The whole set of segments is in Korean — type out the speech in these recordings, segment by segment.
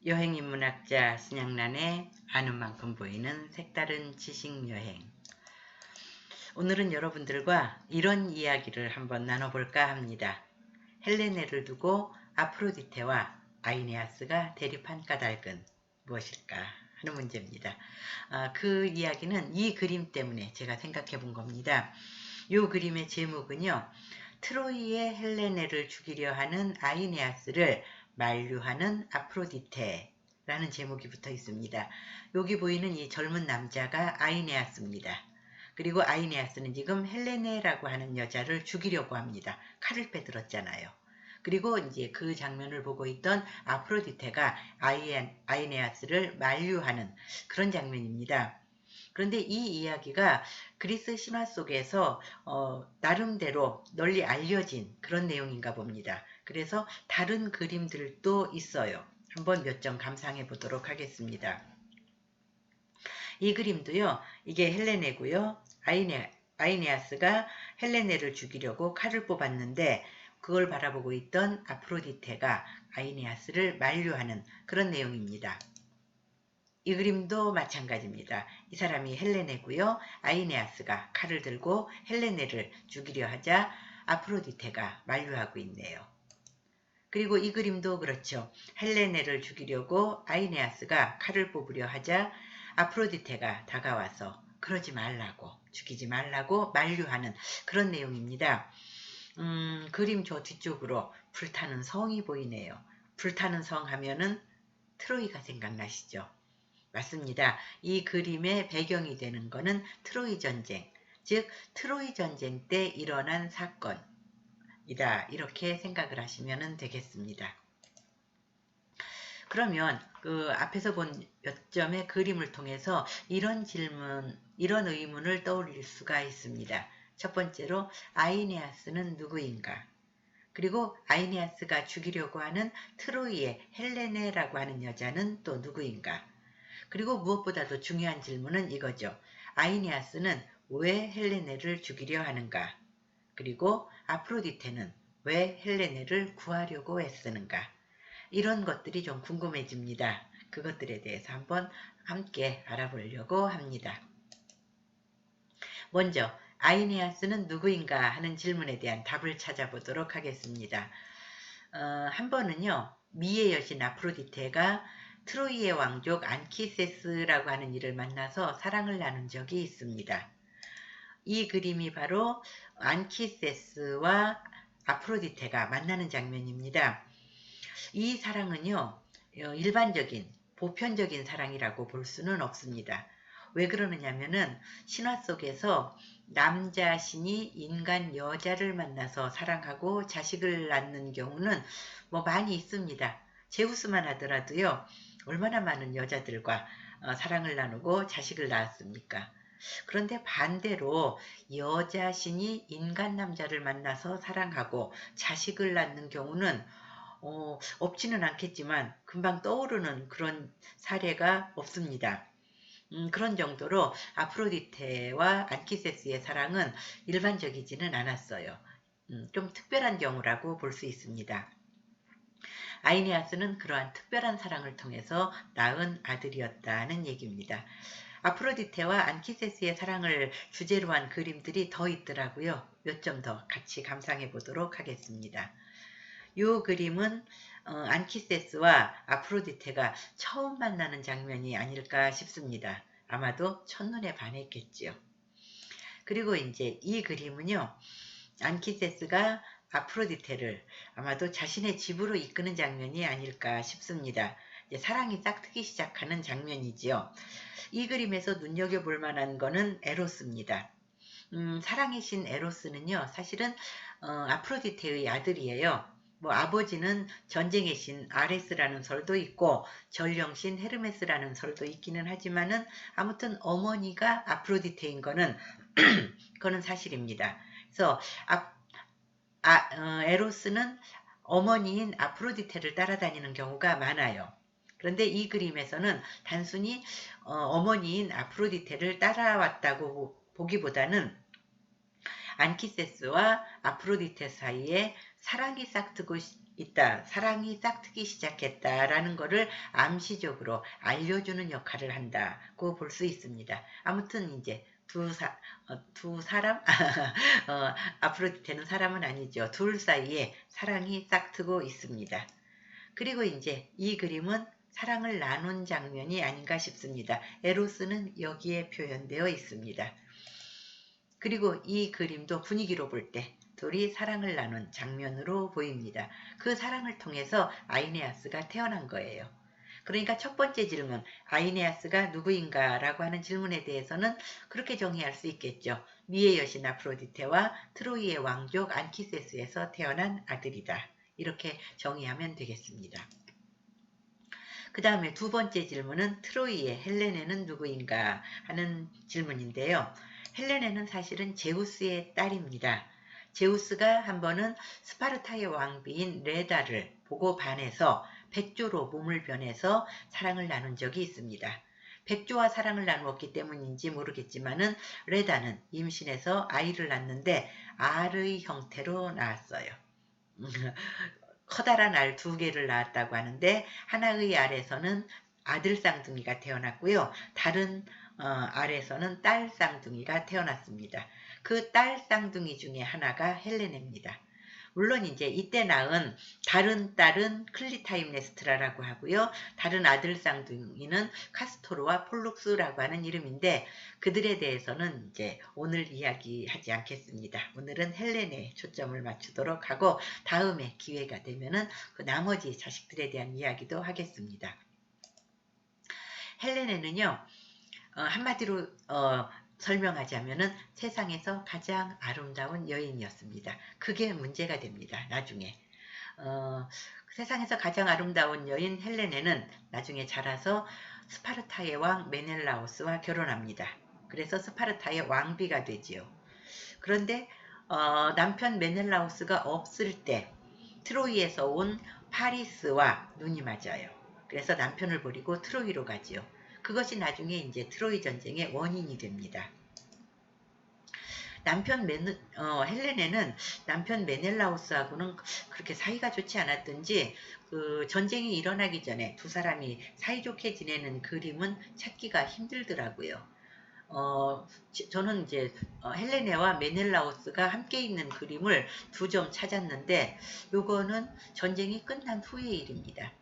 여행인문학자 신양란의 아는 만큼 보이는 색다른 지식여행. 오늘은 여러분들과 이런 이야기를 한번 나눠볼까 합니다. 헬레네를 두고 아프로디테와 아이네아스가 대립한 까닭은 무엇일까 하는 문제입니다. 그 이야기는 이 그림 때문에 제가 생각해 본 겁니다. 이 그림의 제목은요, 트로이의 헬레네를 죽이려 하는 아이네아스를 만류하는 아프로디테라는 제목이 붙어 있습니다. 여기 보이는 이 젊은 남자가 아이네아스입니다. 그리고 아이네아스는 지금 헬레네라고 하는 여자를 죽이려고 합니다. 칼을 빼들었잖아요. 그리고 이제 그 장면을 보고 있던 아프로디테가 아이네아스를 만류하는 그런 장면입니다. 그런데 이 이야기가 그리스 신화 속에서 나름대로 널리 알려진 그런 내용인가 봅니다. 그래서 다른 그림들도 있어요. 한번 몇 점 감상해 보도록 하겠습니다. 이 그림도요, 이게 헬레네고요. 아이네아스가 헬레네를 죽이려고 칼을 뽑았는데 그걸 바라보고 있던 아프로디테가 아이네아스를 만류하는 그런 내용입니다. 이 그림도 마찬가지입니다. 이 사람이 헬레네고요. 아이네아스가 칼을 들고 헬레네를 죽이려 하자 아프로디테가 만류하고 있네요. 그리고 이 그림도 그렇죠. 헬레네를 죽이려고 아이네아스가 칼을 뽑으려 하자 아프로디테가 다가와서 그러지 말라고, 죽이지 말라고 만류하는 그런 내용입니다. 그림 저 뒤쪽으로 불타는 성이 보이네요. 불타는 성 하면은 트로이가 생각나시죠? 맞습니다. 이 그림의 배경이 되는 것은 트로이 전쟁, 즉 트로이 전쟁 때 일어난 사건이다. 이렇게 생각을 하시면 되겠습니다. 그러면 그 앞에서 본 몇 점의 그림을 통해서 이런 질문, 이런 의문을 떠올릴 수가 있습니다. 첫 번째로 아이네아스는 누구인가? 그리고 아이네아스가 죽이려고 하는 트로이의 헬레네라고 하는 여자는 또 누구인가? 그리고 무엇보다도 중요한 질문은 이거죠. 아이네아스는 왜 헬레네를 죽이려 하는가? 그리고 아프로디테는 왜 헬레네를 구하려고 애쓰는가? 이런 것들이 좀 궁금해집니다. 그것들에 대해서 한번 함께 알아보려고 합니다. 먼저 아이네아스는 누구인가 하는 질문에 대한 답을 찾아보도록 하겠습니다. 한 번은요, 미의 여신 아프로디테가 트로이의 왕족 안키세스라고 하는 이를 만나서 사랑을 나눈 적이 있습니다. 이 그림이 바로 안키세스와 아프로디테가 만나는 장면입니다. 이 사랑은요, 일반적인 보편적인 사랑이라고 볼 수는 없습니다. 왜 그러느냐면은 신화 속에서 남자 신이 인간 여자를 만나서 사랑하고 자식을 낳는 경우는 뭐 많이 있습니다. 제우스만 하더라도요, 얼마나 많은 여자들과 사랑을 나누고 자식을 낳았습니까? 그런데 반대로 여자 신이 인간 남자를 만나서 사랑하고 자식을 낳는 경우는 없지는 않겠지만 금방 떠오르는 그런 사례가 없습니다. 그런 정도로 아프로디테와 안키세스의 사랑은 일반적이지는 않았어요. 좀 특별한 경우라고 볼 수 있습니다. 아이네아스는 그러한 특별한 사랑을 통해서 낳은 아들이었다는 얘기입니다. 아프로디테와 안키세스의 사랑을 주제로 한 그림들이 더 있더라고요. 몇 점 더 같이 감상해 보도록 하겠습니다. 이 그림은 안키세스와 아프로디테가 처음 만나는 장면이 아닐까 싶습니다. 아마도 첫눈에 반했겠지요. 그리고 이제 이 그림은요, 안키세스가 아프로디테를 아마도 자신의 집으로 이끄는 장면이 아닐까 싶습니다. 사랑이 싹트기 시작하는 장면이지요. 이 그림에서 눈여겨볼 만한 거는 에로스입니다. 사랑의 신 에로스는요, 사실은 아프로디테의 아들이에요. 뭐 아버지는 전쟁의 신 아레스라는 설도 있고 전령신 헤르메스라는 설도 있기는 하지만은 아무튼 어머니가 아프로디테인 거는 그거는 사실입니다. 그래서 에로스는 어머니인 아프로디테를 따라다니는 경우가 많아요. 그런데 이 그림에서는 단순히 어머니인 아프로디테를 따라왔다고 보기보다는 안키세스와 아프로디테 사이에 사랑이 싹트고 있다. 사랑이 싹트기 시작했다라는 것을 암시적으로 알려주는 역할을 한다고 볼 수 있습니다. 아무튼 이제 두 사람? 아프로디테는 사람은 아니죠. 둘 사이에 사랑이 싹트고 있습니다. 그리고 이제 이 그림은 사랑을 나눈 장면이 아닌가 싶습니다. 에로스는 여기에 표현되어 있습니다. 그리고 이 그림도 분위기로 볼 때 둘이 사랑을 나눈 장면으로 보입니다. 그 사랑을 통해서 아이네아스가 태어난 거예요. 그러니까 첫 번째 질문, 아이네아스가 누구인가 라고 하는 질문에 대해서는 그렇게 정의할 수 있겠죠. 미의 여신 아프로디테와 트로이의 왕족 안키세스에서 태어난 아들이다. 이렇게 정의하면 되겠습니다. 그 다음에 두 번째 질문은 트로이의 헬레네는 누구인가 하는 질문인데요. 헬레네는 사실은 제우스의 딸입니다. 제우스가 한 번은 스파르타의 왕비인 레다를 보고 반해서 백조로 몸을 변해서 사랑을 나눈 적이 있습니다. 백조와 사랑을 나누었기 때문인지 모르겠지만은 레다는 임신해서 아이를 낳는데 알의 형태로 낳았어요. 커다란 알 2개를 낳았다고 하는데 하나의 알에서는 아들 쌍둥이가 태어났고요. 다른 알에서는 딸 쌍둥이가 태어났습니다. 그 딸 쌍둥이 중에 하나가 헬레네입니다. 물론 이제 이때 낳은 다른 딸은 클리타임네스트라라고 하고요. 다른 아들 쌍둥이는 카스토르와 폴룩스라고 하는 이름인데 그들에 대해서는 이제 오늘 이야기하지 않겠습니다. 오늘은 헬레네에 초점을 맞추도록 하고 다음에 기회가 되면은 그 나머지 자식들에 대한 이야기도 하겠습니다. 헬레네는요. 한마디로 설명하자면은 세상에서 가장 아름다운 여인이었습니다. 그게 문제가 됩니다. 나중에 세상에서 가장 아름다운 여인 헬레네는 나중에 자라서 스파르타의 왕 메넬라오스와 결혼합니다. 그래서 스파르타의 왕비가 되지요. 그런데 남편 메넬라오스가 없을 때 트로이에서 온 파리스와 눈이 맞아요. 그래서 남편을 버리고 트로이로 가지요. 그것이 나중에 이제 트로이 전쟁의 원인이 됩니다. 헬레네는 남편 메넬라우스하고는 그렇게 사이가 좋지 않았던지 그 전쟁이 일어나기 전에 두 사람이 사이좋게 지내는 그림은 찾기가 힘들더라고요. 저는 이제 헬레네와 메넬라우스가 함께 있는 그림을 2점 찾았는데 요거는 전쟁이 끝난 후의 일입니다.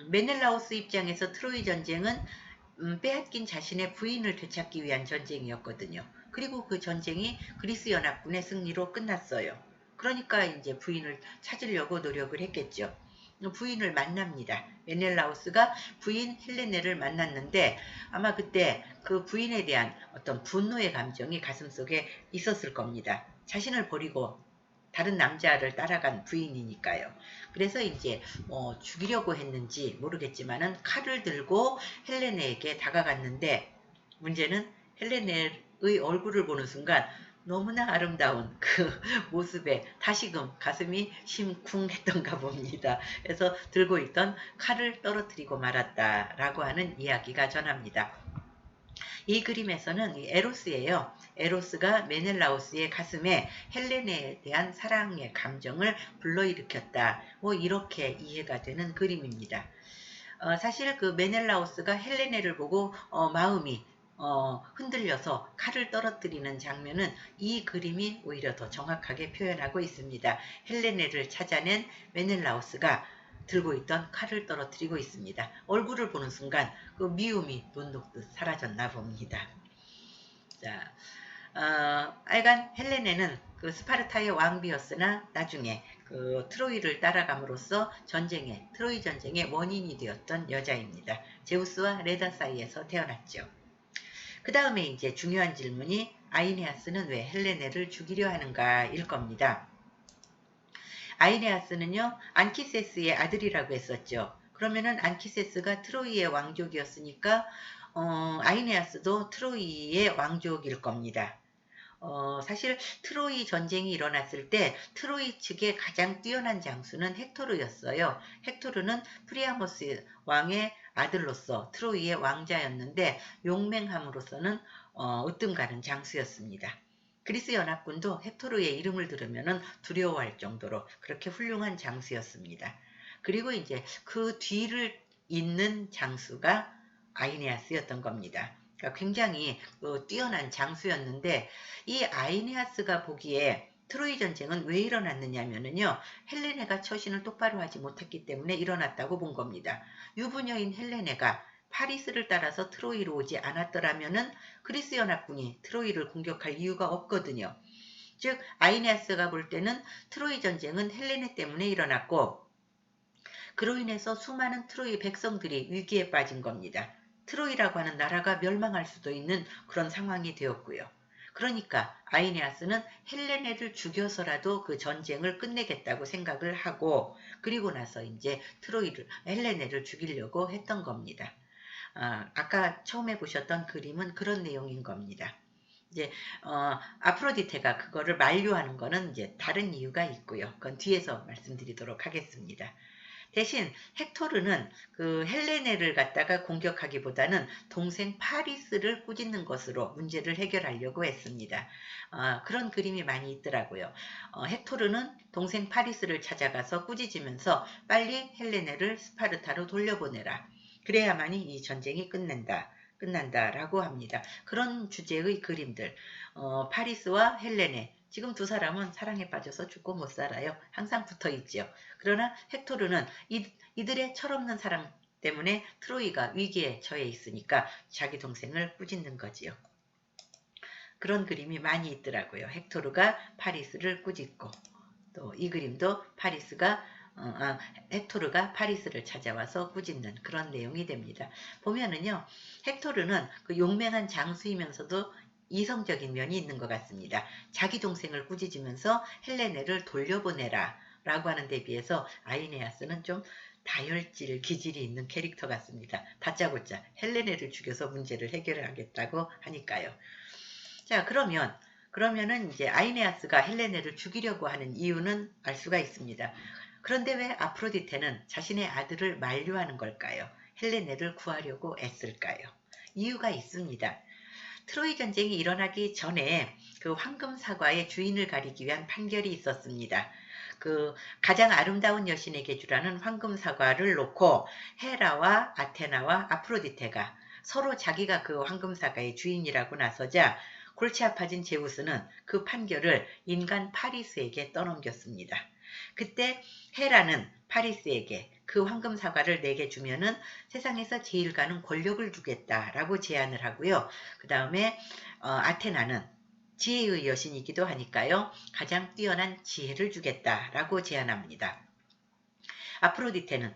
메넬라우스 입장에서 트로이 전쟁은 빼앗긴 자신의 부인을 되찾기 위한 전쟁이었거든요. 그리고 그 전쟁이 그리스 연합군의 승리로 끝났어요. 그러니까 이제 부인을 찾으려고 노력을 했겠죠. 부인을 만납니다. 메넬라우스가 부인 헬레네를 만났는데 아마 그때 그 부인에 대한 어떤 분노의 감정이 가슴속에 있었을 겁니다. 자신을 버리고 다른 남자를 따라간 부인이니까요. 그래서 이제 죽이려고 했는지 모르겠지만은 칼을 들고 헬레네에게 다가갔는데 문제는 헬레네의 얼굴을 보는 순간 너무나 아름다운 그 모습에 다시금 가슴이 심쿵했던가 봅니다. 그래서 들고 있던 칼을 떨어뜨리고 말았다라고 하는 이야기가 전합니다. 이 그림에서는 에로스예요. 에로스가 메넬라우스의 가슴에 헬레네에 대한 사랑의 감정을 불러일으켰다. 뭐 이렇게 이해가 되는 그림입니다. 사실 그 메넬라우스가 헬레네를 보고 마음이 흔들려서 칼을 떨어뜨리는 장면은 이 그림이 오히려 더 정확하게 표현하고 있습니다. 헬레네를 찾아낸 메넬라우스가 들고 있던 칼을 떨어뜨리고 있습니다. 얼굴을 보는 순간 그 미움이 눈 녹듯 사라졌나 봅니다. 자, 하여간 헬레네는 그 스파르타의 왕비였으나 나중에 그 트로이를 따라감으로써 트로이 전쟁의 원인이 되었던 여자입니다. 제우스와 레다 사이에서 태어났죠. 그 다음에 이제 중요한 질문이 아이네아스는 왜 헬레네를 죽이려 하는가 일 겁니다. 아이네아스는요 안키세스의 아들이라고 했었죠. 그러면은 안키세스가 트로이의 왕족이었으니까 아이네아스도 트로이의 왕족일 겁니다. 사실 트로이 전쟁이 일어났을 때 트로이 측의 가장 뛰어난 장수는 헥토르였어요. 헥토르는 프리아모스 왕의 아들로서 트로이의 왕자였는데 용맹함으로서는 으뜸가는 장수였습니다. 그리스 연합군도 헥토르의 이름을 들으면 두려워할 정도로 그렇게 훌륭한 장수였습니다. 그리고 이제 그 뒤를 잇는 장수가 아이네아스였던 겁니다. 그러니까 굉장히 뛰어난 장수였는데 이 아이네아스가 보기에 트로이 전쟁은 왜 일어났느냐면요. 헬레네가 처신을 똑바로 하지 못했기 때문에 일어났다고 본 겁니다. 유부녀인 헬레네가 파리스를 따라서 트로이로 오지 않았더라면은 그리스 연합군이 트로이를 공격할 이유가 없거든요. 즉 아이네아스가 볼 때는 트로이 전쟁은 헬레네 때문에 일어났고 그로 인해서 수많은 트로이 백성들이 위기에 빠진 겁니다. 트로이라고 하는 나라가 멸망할 수도 있는 그런 상황이 되었고요. 그러니까 아이네아스는 헬레네를 죽여서라도 그 전쟁을 끝내겠다고 생각을 하고 그리고 나서 이제 헬레네를 죽이려고 했던 겁니다. 아까 처음에 보셨던 그림은 그런 내용인 겁니다. 이제 아프로디테가 그거를 만류하는 거는 이제 다른 이유가 있고요. 그건 뒤에서 말씀드리도록 하겠습니다. 대신 헥토르는 그 헬레네를 갖다가 공격하기보다는 동생 파리스를 꾸짖는 것으로 문제를 해결하려고 했습니다. 그런 그림이 많이 있더라고요. 헥토르는 동생 파리스를 찾아가서 꾸짖으면서 빨리 헬레네를 스파르타로 돌려보내라. 그래야만이 이 전쟁이 끝난다라고 합니다. 그런 주제의 그림들, 파리스와 헬레네, 지금 두 사람은 사랑에 빠져서 죽고 못 살아요. 항상 붙어 있죠. 그러나 헥토르는 이들의 철없는 사랑 때문에 트로이가 위기에 처해 있으니까 자기 동생을 꾸짖는 거지요. 그런 그림이 많이 있더라고요. 헥토르가 파리스를 꾸짖고 또 이 그림도 헥토르가 파리스를 찾아와서 꾸짖는 그런 내용이 됩니다. 보면은요. 헥토르는 그 용맹한 장수이면서도 이성적인 면이 있는 것 같습니다. 자기 동생을 꾸짖으면서 헬레네를 돌려보내라 라고 하는 데 비해서 아이네아스는 좀 다혈질 기질이 있는 캐릭터 같습니다. 다짜고짜 헬레네를 죽여서 문제를 해결하겠다고 하니까요. 자, 그러면은 이제 아이네아스가 헬레네를 죽이려고 하는 이유는 알 수가 있습니다. 그런데 왜 아프로디테는 자신의 아들을 만류하는 걸까요? 헬레네를 구하려고 애쓸까요? 이유가 있습니다. 트로이 전쟁이 일어나기 전에 그 황금 사과의 주인을 가리기 위한 판결이 있었습니다. 그 가장 아름다운 여신에게 주라는 황금 사과를 놓고 헤라와 아테나와 아프로디테가 서로 자기가 그 황금 사과의 주인이라고 나서자 골치 아파진 제우스는 그 판결을 인간 파리스에게 떠넘겼습니다. 그때 헤라는 파리스에게 그 황금 사과를 내게 주면은 세상에서 제일 가는 권력을 주겠다라고 제안을 하고요. 그 다음에 아테나는 지혜의 여신이기도 하니까요. 가장 뛰어난 지혜를 주겠다라고 제안합니다. 아프로디테는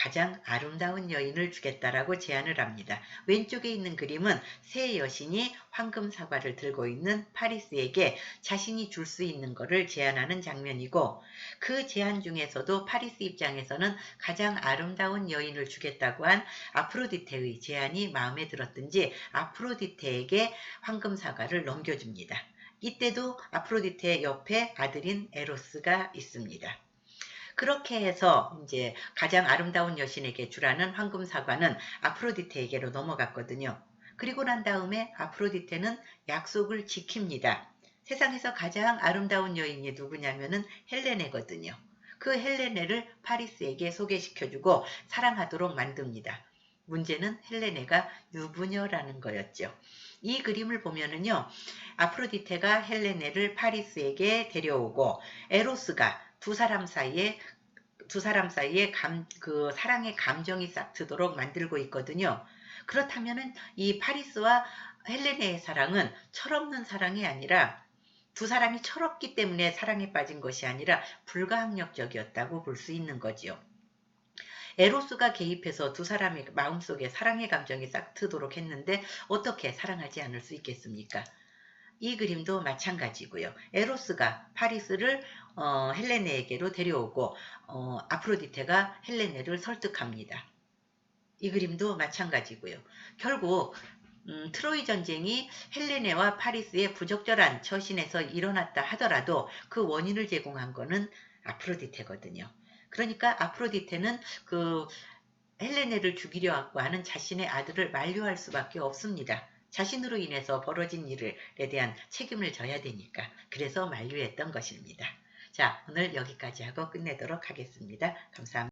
가장 아름다운 여인을 주겠다라고 제안을 합니다. 왼쪽에 있는 그림은 새 여신이 황금 사과를 들고 있는 파리스에게 자신이 줄 수 있는 것을 제안하는 장면이고 그 제안 중에서도 파리스 입장에서는 가장 아름다운 여인을 주겠다고 한 아프로디테의 제안이 마음에 들었든지 아프로디테에게 황금 사과를 넘겨줍니다. 이때도 아프로디테 옆에 아들인 에로스가 있습니다. 그렇게 해서 이제 가장 아름다운 여신에게 주라는 황금 사과는 아프로디테에게로 넘어갔거든요. 그리고 난 다음에 아프로디테는 약속을 지킵니다. 세상에서 가장 아름다운 여인이 누구냐면은 헬레네거든요. 그 헬레네를 파리스에게 소개시켜주고 사랑하도록 만듭니다. 문제는 헬레네가 유부녀라는 거였죠. 이 그림을 보면은요. 아프로디테가 헬레네를 파리스에게 데려오고 에로스가 두 사람 사이에 그 사랑의 감정이 싹트도록 만들고 있거든요. 그렇다면은 이 파리스와 헬레네의 사랑은 철없는 사랑이 아니라 두 사람이 철없기 때문에 사랑에 빠진 것이 아니라 불가항력적이었다고 볼 수 있는 거지요. 에로스가 개입해서 두 사람의 마음속에 사랑의 감정이 싹트도록 했는데 어떻게 사랑하지 않을 수 있겠습니까? 이 그림도 마찬가지고요. 에로스가 파리스를 헬레네에게로 데려오고 아프로디테가 헬레네를 설득합니다. 이 그림도 마찬가지고요. 결국 트로이 전쟁이 헬레네와 파리스의 부적절한 처신에서 일어났다 하더라도 그 원인을 제공한 거는 아프로디테거든요. 그러니까 아프로디테는 그 헬레네를 죽이려 하는 자신의 아들을 만류할 수밖에 없습니다. 자신으로 인해서 벌어진 일에 대한 책임을 져야 되니까 그래서 만류했던 것입니다. 자, 오늘 여기까지 하고 끝내도록 하겠습니다. 감사합니다.